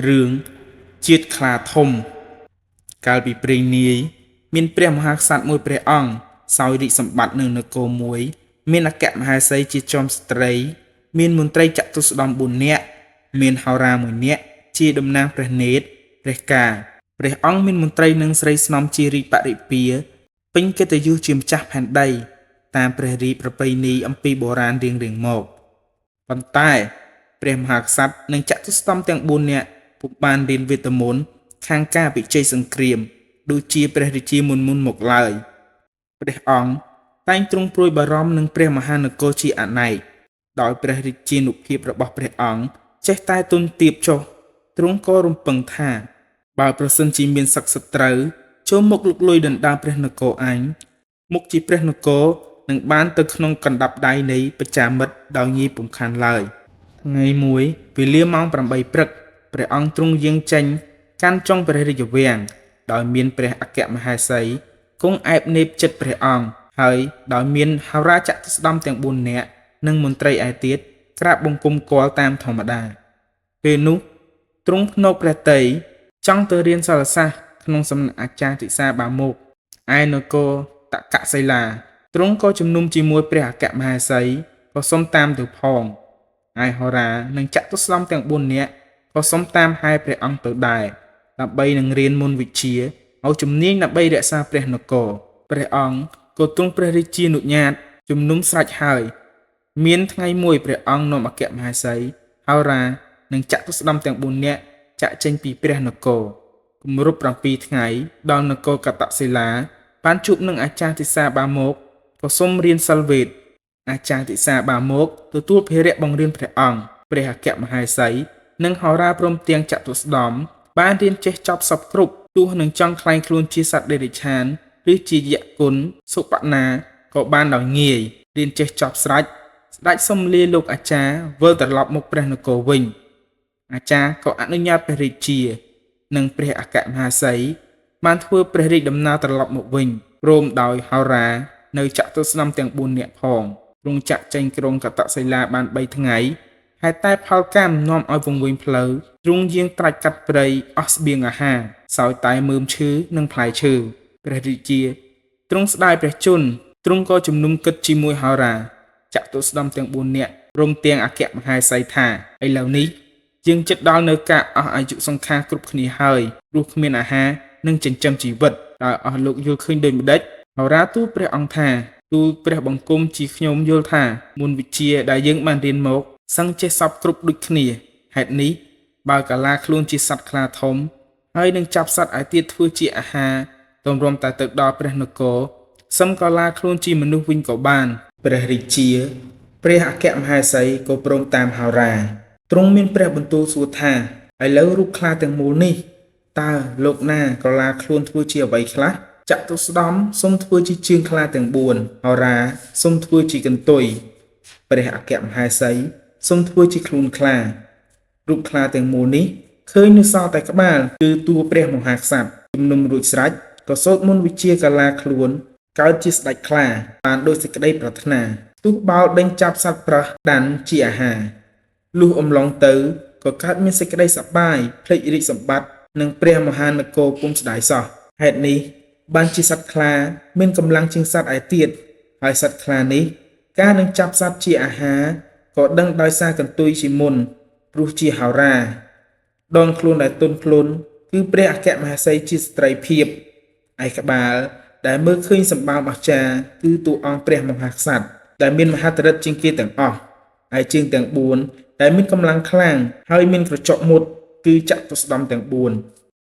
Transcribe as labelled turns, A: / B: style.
A: រឿងជាតិខ្លាធំកាលពីព្រេងនាយមានព្រះមហាក្សត្រមួយព្រះអង្គសោយរាជសម្បត្តិនៅនគរមួយមានអគ្គមហេសីជាចោមស្ត្រីមានមន្ត្រីចតុស្ដម្ភ4នាក់មានហោរា1នាក់ជាតំណាងព្រះនេត្រព្រះការព្រះអង្គមានមន្ត្រីនិងស្រីស្នំជារាជបរិពារពេញកិត្តិយសជាម្ចាស់ផែនដីតាមព្រះរាជប្រពៃណីអំពីបុរាណរៀងៗមកប៉ុន្តែព្រះមហាក្សត្រនិងចតុស្ដម្ភទាំង4នាក់ពុំបានរៀនវេទមន្តខាងការពិជ័យសង្គ្រាមដូចជាព្រះរាជាមុនមកឡើយព្រះអង្គតែងទ្រង់ព្រួយបារម្ភនឹងព្រះមហានគរជាអនេកដោយព្រះរាជានុភាពរបស់ព្រះអង្គចេះតែទុនទាបចុះទ្រង់ក៏រំពឹងថាបើប្រសិនជាមានសក្តិសត្រូវចូលមកលុកលុយដណ្ដើមព្រះនគរអញមុខជាព្រះនគរនឹងបានទៅក្នុងកណ្ដាប់ដៃនៃបច្ចាមិត្តដោយងាយពុំខានឡើយថ្ងៃមួយវេលាម៉ោង8ព្រឹកព្រះអង្គទ្រង់យាងចេញកាន់ចុងព្រះរាជវាំងដោយមានព្រះអគ្គមហេសីគង់ឯបនេបចិត្តព្រះអង្គហើយដោយមានហោរាចតុស្ដម្ភទាំង4នាក់និងមន្ត្រីឯទៀតក្រាបបង្គំគាល់តាមធម្មតាពេលនោះទ្រង់ភ្នក់ព្រះទ័យចង់ទៅរៀនសិលសាស្ត្រក្នុងសំណាក់អាចារ្យទិសាបាមុខឯនគរតកសិលាទ្រង់ក៏ជំនុំជាមួយព្រះអគ្គមហេសីក៏សុំតាមទៅផងឯហោរានិងចតុស្ដម្ភទាំង4នាក់ក៏សុំតាមហែព្រះអង្គទៅដែរដើម្បីនឹងរៀនមន្តវិជ្ជាឲ្យជំនាញដើម្បីរក្សាព្រះនគរព្រះអង្គក៏ទ្រង់ព្រះរាជានុញ្ញាតជំនុំស្រេចហើយមានថ្ងៃមួយព្រះអង្គនាំអគ្គមហេសីហោរានិងចតុស្ដម្ភទាំង4នាក់ចាក់ចេញពីព្រះនគរគម្រប់7ថ្ងៃដល់នគរកតសិលាបានជួបនឹងអាចារ្យទិសាបាមុខក៏សូមរៀនសិលវេទអាចារ្យទិសាបាមុខទទួលភារៈបង្រៀនព្រះអង្គព្រះអគ្គមហេសីនិងហោរាព្រមទាំងចតុស្ដម្ភបានរៀនចេះចប់សពគ្រប់ទោះនឹងចង់ក្លែងខ្លួនជាសត្វដេរិឆានឬជាយគុណសុបណាក៏បានដោយងាយរៀនចេះចប់ស្រេចស្ដេចសុំលាលោកអាចារ្យវិលត្រឡប់មកព្រះនគរវិញអាចារ្យក៏អនុញ្ញាតព្រះរាជានិងព្រះអគ្គមហេសីបានធ្វើព្រះរាជដំណើរត្រឡប់មកវិញព្រមដោយហោរានៅចតុស្ដម្ភទាំង4នាក់ផងទ្រង់ចាក់ចេញក្រុងកតសិលាបាន3ថ្ងៃហេតុតែផលកម្មនាំឲ្យវង្វេងផ្លូវទ្រង់យាងត្រាច់កាត់ព្រៃអស់ស្បៀងអាហារសោយតែមើមឈើនិងផ្លែឈើព្រះរាជាទ្រង់ស្ដាយព្រះជន្មទ្រង់ក៏ជំនុំគិតជាមួយហោរាចតុស្ដម្ភទាំង4នាក់ព្រមទាំងអគ្គមហេសីថាឥឡូវនេះយើងជិតដល់នៅការអស់អាយុសង្ខារគ្រប់គ្នាហើយព្រោះគ្មានអាហារនិងចិញ្ចឹមជីវិតដោយអស់លោកយល់ឃើញដូចម្ដេចហោរាទូលព្រះអង្គថាទូលព្រះបង្គំជាខ្ញុំយល់ថាមន្តវិជ្ជាដែលយើងបានរៀនមកសឹងចេះសពគ្រប់ដូចគ្នាហេតុនេះបើកាឡាខ្លួនជាសត្វខ្លាធំហើយនឹងចាប់សត្វឯទៀតធ្វើជាអាហារទម្រាំតែទៅដល់ព្រះនគរសឹមកាឡាខ្លួនជាមនុស្សវិញក៏បានព្រះរាជាព្រះអគ្គមហេសីក៏ព្រមតាមហោរាទ្រង់មានព្រះបន្ទូលសួរថាឥឡូវរូបខ្លាទាំងមូលនេះតើលោកណាកាឡាខ្លួនធ្វើជាអ្វីខ្លះចតុស្ដម្ភសូមធ្វើជាជើងខ្លាទាំង4ហោរាសូមធ្វើជាកន្ទុយព្រះអគ្គមហេសីសូមធ្វើជាខ្លួនខ្លារូបខ្លាទាំងមូលនេះឃើញនៅសល់តែក្បាលគឺតួព្រះមហាក្សត្រជំនុំរួចស្រេចក៏សូត្រមន្តវិជ្ជាកាឡាខ្លួនកើតជាស្ដេចខ្លាបានដោយសេចក្តីប្រាថ្នាទោះបោលដេញចាប់សត្វប្រើសដានជាអាហារលុះអំឡុងទៅក៏កើតមានសេចក្តីសប្បាយភ្លេចរាជសម្បត្តិនិងព្រះមហានគរពុំស្ដាយសោះហេតុនេះបានជាសត្វខ្លាមានកម្លាំងជាងសត្វឯទៀតហើយសត្វខ្លានេះការនឹងចាប់សត្វជាអាហារក៏ដឹងដោយសារកន្ទុយជាមុនព្រោះជាហោរាដងខ្លួនដែលទន់ភ្លន់គឺព្រះអគ្គមហេសីជាស្ត្រីភាពឯក្បាលដែលមើលឃើញសម្បើមអស្ចារ្យគឺតួអង្គព្រះមហាក្សត្រដែលមានមហិទ្ធិឫទ្ធិជាងគេទាំងអស់ឯជើងទាំង4ដែលមានកម្លាំងខ្លាំងហើយមានក្រចកមុតគឺចតុស្ដម្ភទាំង4